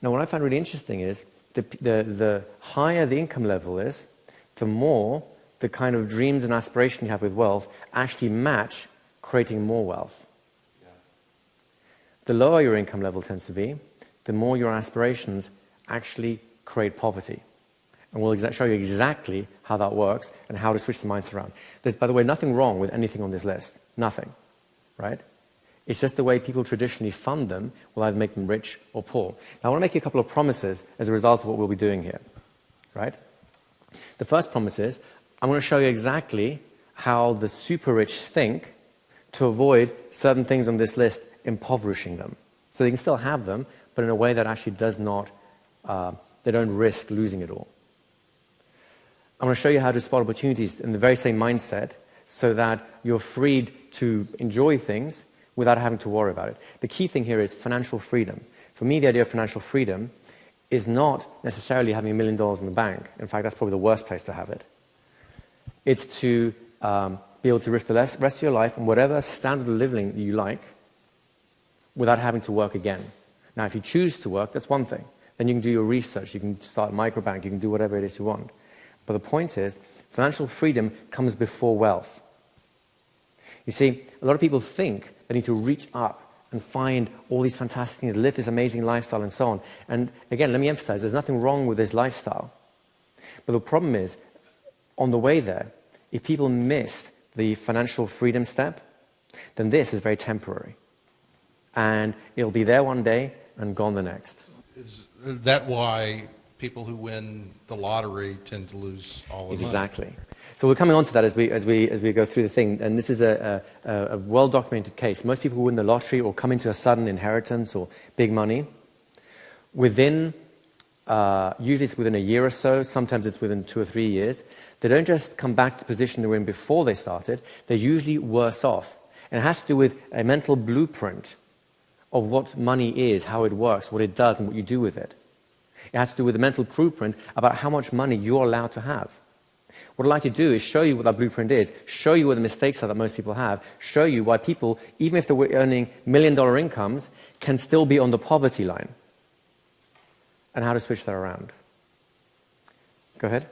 Now, what I find really interesting is the higher the income level is, the more the kind of dreams and aspiration you have with wealth actually match creating more wealth. Yeah. The lower your income level tends to be, the more your aspirations actually create poverty. And we'll show you exactly how that works and how to switch the mindset around. There's, by the way, nothing wrong with anything on this list. Nothing. Right? It's just the way people traditionally fund them will either make them rich or poor. Now, I want to make you a couple of promises as a result of what we'll be doing here. Right? The first promise is, I'm going to show you exactly how the super rich think to avoid certain things on this list impoverishing them. So they can still have them, but in a way that actually does not, they don't risk losing it all. I'm going to show you how to spot opportunities in the very same mindset so that you're freed to enjoy things without having to worry about it. The key thing here is financial freedom. For me, the idea of financial freedom is not necessarily having $1 million in the bank. In fact, that's probably the worst place to have it. It's to be able to risk the rest of your life on whatever standard of living you like without having to work again. Now, if you choose to work, that's one thing. Then you can do your research, you can start a microbank, you can do whatever it is you want. But the point is, financial freedom comes before wealth. You see, a lot of people think they need to reach up and find all these fantastic things, live this amazing lifestyle and so on. And again, let me emphasize, there's nothing wrong with this lifestyle. But the problem is, on the way there, if people miss the financial freedom step, then this is very temporary. And it'll be there one day and gone the next. Is that why people who win the lottery tend to lose all the money? Exactly. So we're coming on to that as we go through the thing. And this is a well-documented case. Most people who win the lottery or come into a sudden inheritance or big money, within, usually it's within a year or so, sometimes it's within 2 or 3 years, they don't just come back to the position they were in before they started, they're usually worse off. And it has to do with a mental blueprint of what money is, how it works, what it does, and what you do with it. It has to do with a mental blueprint about how much money you're allowed to have. What I'd like to do is show you what that blueprint is, show you what the mistakes are that most people have, show you why people, even if they were earning $1 million incomes, can still be on the poverty line, and how to switch that around. Go ahead.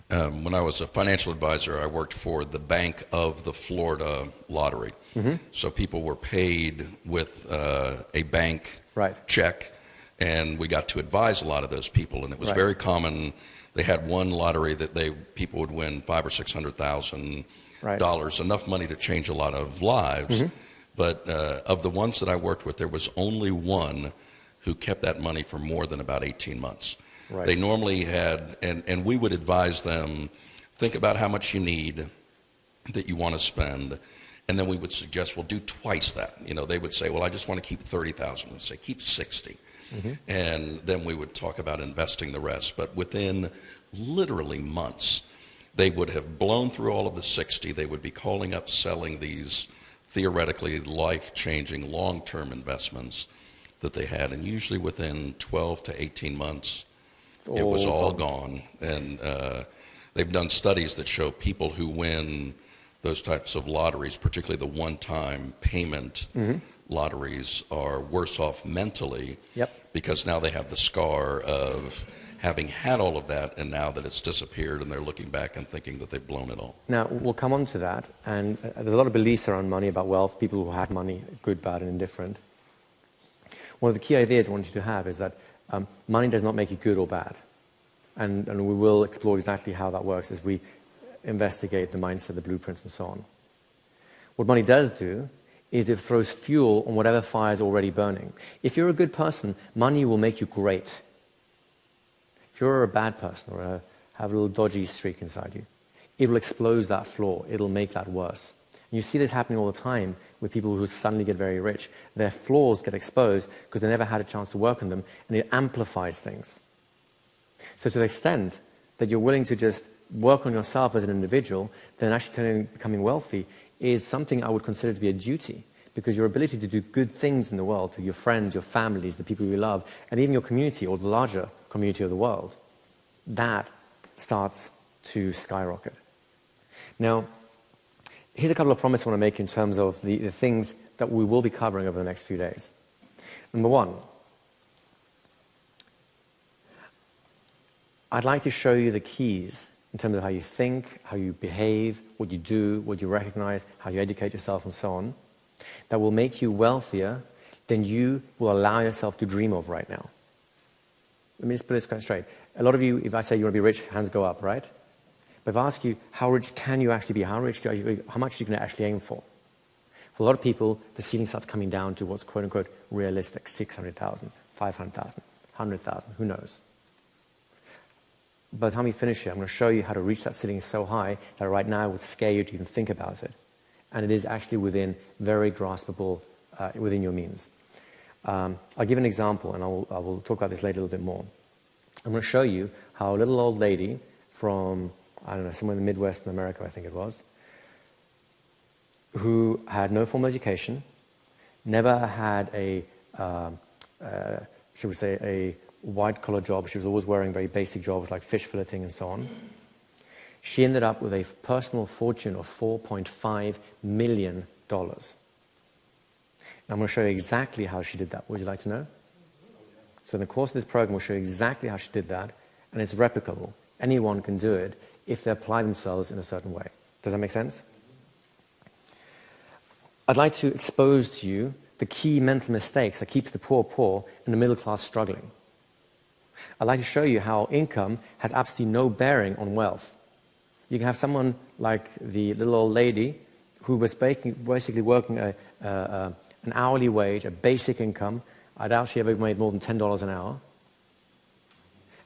When I was a financial advisor, I worked for the Bank of the Florida Lottery. Mm-hmm. So people were paid with a bank check, and we got to advise a lot of those people. And it was very common. They had one lottery that people would win $500,000 or $600,000, enough money to change a lot of lives. Mm-hmm. But of the ones that I worked with, there was only one who kept that money for more than about 18 months. Right. They normally had, and we would advise them, think about how much you need that you want to spend, and then we would suggest, well, do twice that. You know, they would say, well, I just want to keep 30,000. We'd say, keep 60. Mm-hmm. And then we would talk about investing the rest. But within literally months, they would have blown through all of the 60. They would be calling up, selling these theoretically life-changing long-term investments that they had. And usually within 12 to 18 months, it was all gone. And they've done studies that show people who win those types of lotteries, particularly the one-time payment lotteries, are worse off mentally because now they have the scar of having had all of that, and now that it's disappeared, and they're looking back and thinking that they've blown it all. Now, we'll come on to that, and there's a lot of beliefs around money, about wealth, people who have money, good, bad, and indifferent. One of the key ideas I want you to have is that money does not make you good or bad. And we will explore exactly how that works as we investigate the mindset, the blueprints, and so on. What money does do is it throws fuel on whatever fire is already burning. If you're a good person, money will make you great. If you're a bad person or have a little dodgy streak inside you, it will expose that flaw. It'll make that worse. And you see this happening all the time with people who suddenly get very rich. Their flaws get exposed because they never had a chance to work on them, and it amplifies things. So to the extent that you're willing to just work on yourself as an individual, then actually becoming wealthy is something I would consider to be a duty, because your ability to do good things in the world to your friends, your families, the people you love, and even your community or the larger community of the world, that starts to skyrocket. Now, here's a couple of promises I want to make in terms of the things that we will be covering over the next few days. Number one, I'd like to show you the keys in terms of how you think, how you behave, what you do, what you recognize, how you educate yourself, and so on, that will make you wealthier than you will allow yourself to dream of right now. Let me just put this quite straight. A lot of you, if I say you want to be rich, hands go up, right? But if I ask you, how rich can you actually be? How much are you going to actually aim for? For a lot of people, the ceiling starts coming down to what's quote-unquote realistic, 600,000, 500,000, 100,000, who knows? By the time we finish here, I'm going to show you how to reach that ceiling so high that right now it would scare you to even think about it. And it is actually within very graspable, within your means. I'll give an example, and I will talk about this later a little bit more. I'm going to show you how a little old lady from, I don't know, somewhere in the Midwest in America, I think it was, who had no formal education, never had a, should we say, a white-collar job. She was always wearing very basic jobs like fish filleting and so on. She ended up with a personal fortune of $4.5 million. And I'm going to show you exactly how she did that. Would you like to know? So in the course of this program, we'll show you exactly how she did that, and it's replicable. Anyone can do it if they apply themselves in a certain way. Does that make sense? I'd like to expose to you the key mental mistakes that keeps the poor poor and the middle class struggling. I'd like to show you how income has absolutely no bearing on wealth. You can have someone like the little old lady who was basically working an hourly wage, a basic income. I doubt she ever made more than $10 an hour.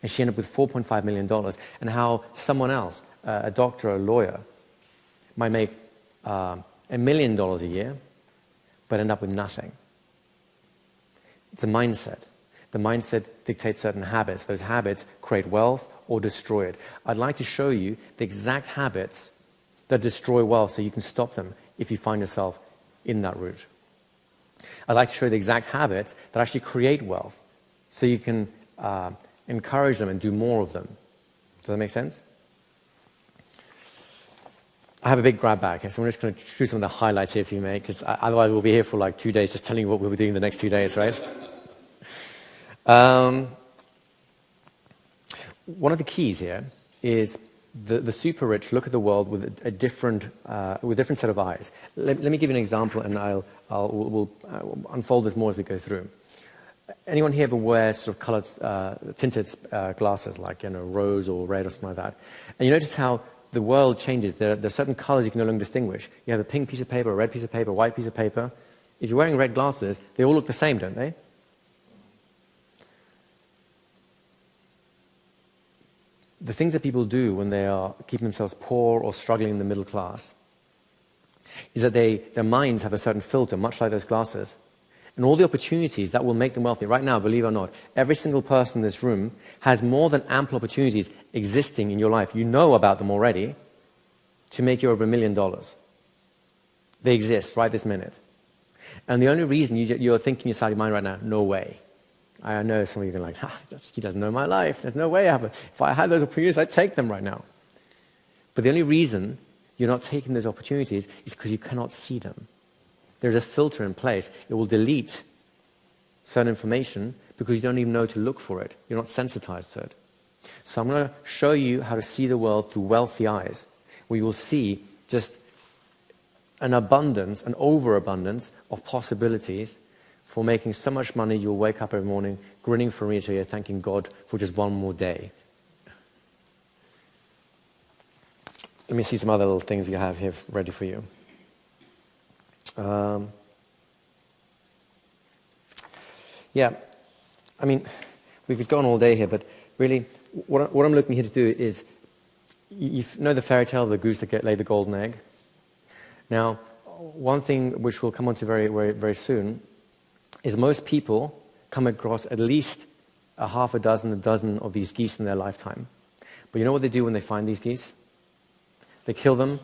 And she ended up with $4.5 million. And how someone else, a doctor or a lawyer, might make $1 million a year, but end up with nothing. It's a mindset. The mindset dictates certain habits. Those habits create wealth or destroy it. I'd like to show you the exact habits that destroy wealth so you can stop them if you find yourself in that route. I'd like to show you the exact habits that actually create wealth so you can encourage them and do more of them. Does that make sense? I have a big grab bag here, so I'm just going to do some of the highlights here for you, mate, because otherwise we'll be here for like 2 days just telling you what we'll be doing the next 2 days, right? One of the keys here is the super rich look at the world with a different set of eyes. Let me give you an example, and we'll unfold this more as we go through. Anyone here ever wear sort of colored, tinted glasses, like rose or red or something like that? And you notice how the world changes. There are certain colors you can no longer distinguish. You have a pink piece of paper, a red piece of paper, a white piece of paper. If you're wearing red glasses, they all look the same, don't they? The things that people do when they are keeping themselves poor or struggling in the middle class is that their minds have a certain filter, much like those glasses. And all the opportunities that will make them wealthy. Right now, believe it or not, every single person in this room has more than ample opportunities existing in your life. You know about them already to make you over $1 million. They exist right this minute. And the only reason you're thinking inside your mind right now, no way. I know some of you are like, he doesn't know my life. There's no way I have it. If I had those opportunities, I'd take them right now. But the only reason you're not taking those opportunities is because you cannot see them. There's a filter in place. It will delete certain information because you don't even know to look for it. You're not sensitized to it. So I'm going to show you how to see the world through wealthy eyes, where you will see just an abundance, an overabundance of possibilities for making so much money you'll wake up every morning grinning from ear to ear, thanking God for just one more day. Let me see some other little things we have here ready for you. Yeah, I mean, we could go on all day here, but really, what I'm looking here to do is, you know the fairy tale of the goose that laid the golden egg? Now, one thing which we'll come on to very, very, very soon is most people come across at least a dozen of these geese in their lifetime. But you know what they do when they find these geese? They kill them,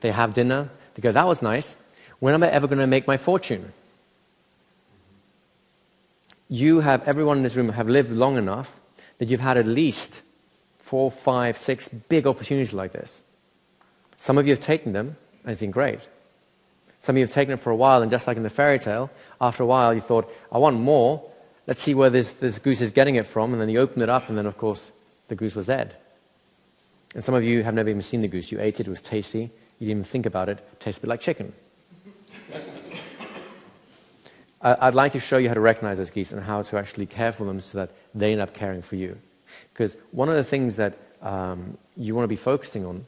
they have dinner, they go, that was nice. When am I ever going to make my fortune? Everyone in this room have lived long enough that you've had at least 4, 5, 6 big opportunities like this. Some of you have taken them, and it's been great. Some of you have taken it for a while, and just like in the fairy tale, after a while you thought, I want more. Let's see where this goose is getting it from. And then you open it up, and then, of course, the goose was dead. And some of you have never even seen the goose. You ate it, it was tasty. You didn't even think about it. It tastes a bit like chicken. I'd like to show you how to recognize those geese and how to actually care for them so that they end up caring for you. Because one of the things that you want to be focusing on